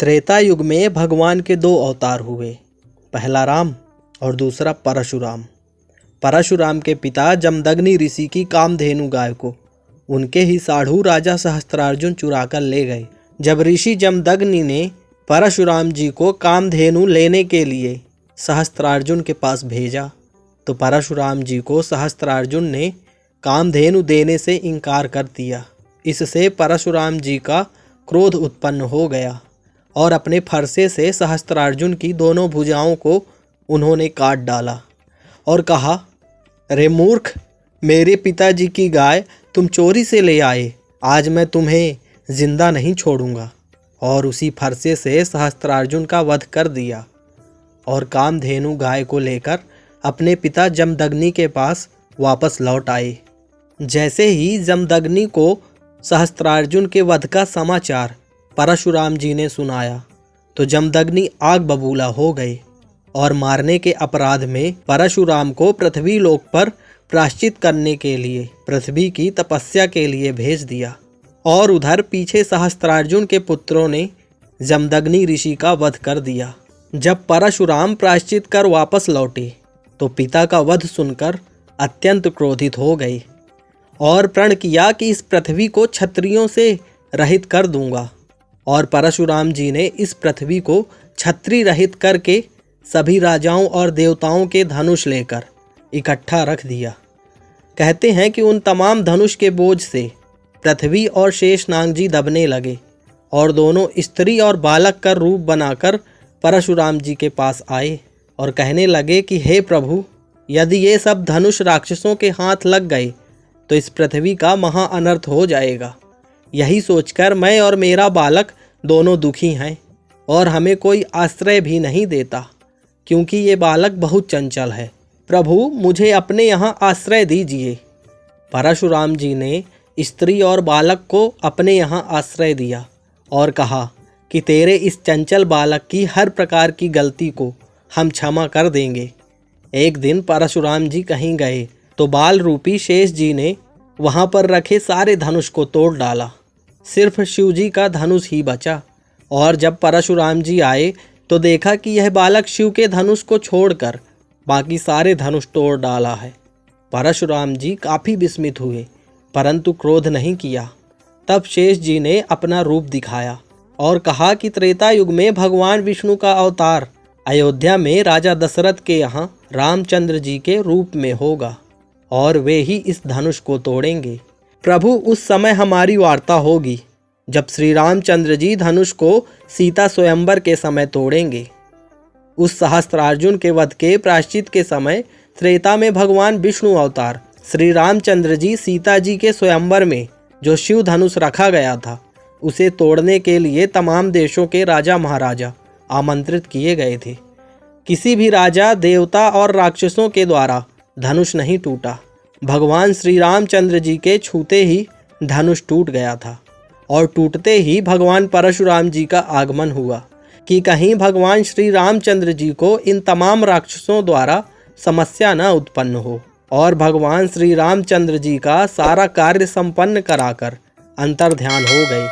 त्रेता युग में भगवान के दो अवतार हुए, पहला राम और दूसरा परशुराम। परशुराम के पिता जमदग्नि ऋषि की कामधेनु गाय को उनके ही साढ़ू राजा सहस्त्रार्जुन चुरा कर ले गए। जब ऋषि जमदग्नि ने परशुराम जी को कामधेनु लेने के लिए सहस्त्रार्जुन के पास भेजा तो परशुराम जी को सहस्त्रार्जुन ने कामधेनु देने से इनकार कर दिया। इससे परशुराम जी का क्रोध उत्पन्न हो गया और अपने फरसे से सहस्त्रार्जुन की दोनों भुजाओं को उन्होंने काट डाला और कहा, अरे मूर्ख, मेरे पिताजी की गाय तुम चोरी से ले आए, आज मैं तुम्हें जिंदा नहीं छोड़ूंगा। और उसी फरसे से सहस्त्रार्जुन का वध कर दिया और कामधेनु गाय को लेकर अपने पिता जमदग्नि के पास वापस लौट आए। जैसे ही जमदग्नि को सहस्त्रार्जुन के वध का समाचार परशुराम जी ने सुनाया तो जमदग्नि आग बबूला हो गए और मारने के अपराध में परशुराम को पृथ्वी लोक पर प्रायश्चित करने के लिए पृथ्वी की तपस्या के लिए भेज दिया। और उधर पीछे सहस्त्रार्जुन के पुत्रों ने जमदग्नि ऋषि का वध कर दिया। जब परशुराम प्रायश्चित कर वापस लौटे तो पिता का वध सुनकर अत्यंत क्रोधित हो गए और प्रण किया कि इस पृथ्वी को क्षत्रियों से रहित कर दूंगा। और परशुराम जी ने इस पृथ्वी को छत्री रहित करके सभी राजाओं और देवताओं के धनुष लेकर इकट्ठा रख दिया। कहते हैं कि उन तमाम धनुष के बोझ से पृथ्वी और शेषनाग जी दबने लगे और दोनों स्त्री और बालक का रूप बनाकर परशुराम जी के पास आए और कहने लगे कि हे प्रभु, यदि ये सब धनुष राक्षसों के हाथ लग गए तो इस पृथ्वी का महा अनर्थ हो जाएगा। यही सोचकर मैं और मेरा बालक दोनों दुखी हैं और हमें कोई आश्रय भी नहीं देता, क्योंकि ये बालक बहुत चंचल है। प्रभु, मुझे अपने यहाँ आश्रय दीजिए। परशुराम जी ने स्त्री और बालक को अपने यहाँ आश्रय दिया और कहा कि तेरे इस चंचल बालक की हर प्रकार की गलती को हम क्षमा कर देंगे। एक दिन परशुराम जी कहीं गए तो बाल रूपी शेष जी ने वहाँ पर रखे सारे धनुष को तोड़ डाला। सिर्फ शिव जी का धनुष ही बचा। और जब परशुराम जी आए तो देखा कि यह बालक शिव के धनुष को छोड़कर बाकी सारे धनुष तोड़ डाला है। परशुराम जी काफ़ी विस्मित हुए परंतु क्रोध नहीं किया। तब शेष जी ने अपना रूप दिखाया और कहा कि त्रेता युग में भगवान विष्णु का अवतार अयोध्या में राजा दशरथ के यहाँ रामचंद्र जी के रूप में होगा और वे ही इस धनुष को तोड़ेंगे। प्रभु, उस समय हमारी वार्ता होगी जब श्री रामचंद्र जी धनुष को सीता स्वयंवर के समय तोड़ेंगे। उस सहस्त्रार्जुन के वध के प्रायश्चित के समय त्रेता में भगवान विष्णु अवतार श्री रामचंद्र जी सीता जी के स्वयंवर में जो शिव धनुष रखा गया था उसे तोड़ने के लिए तमाम देशों के राजा महाराजा आमंत्रित किए गए थे। किसी भी राजा, देवता और राक्षसों के द्वारा धनुष नहीं टूटा। भगवान श्री रामचंद्र जी के छूते ही धनुष टूट गया था और टूटते ही भगवान परशुराम जी का आगमन हुआ कि कहीं भगवान श्री रामचंद्र जी को इन तमाम राक्षसों द्वारा समस्या न उत्पन्न हो। और भगवान श्री रामचंद्र जी का सारा कार्य संपन्न कराकर अंतर्ध्यान हो गए।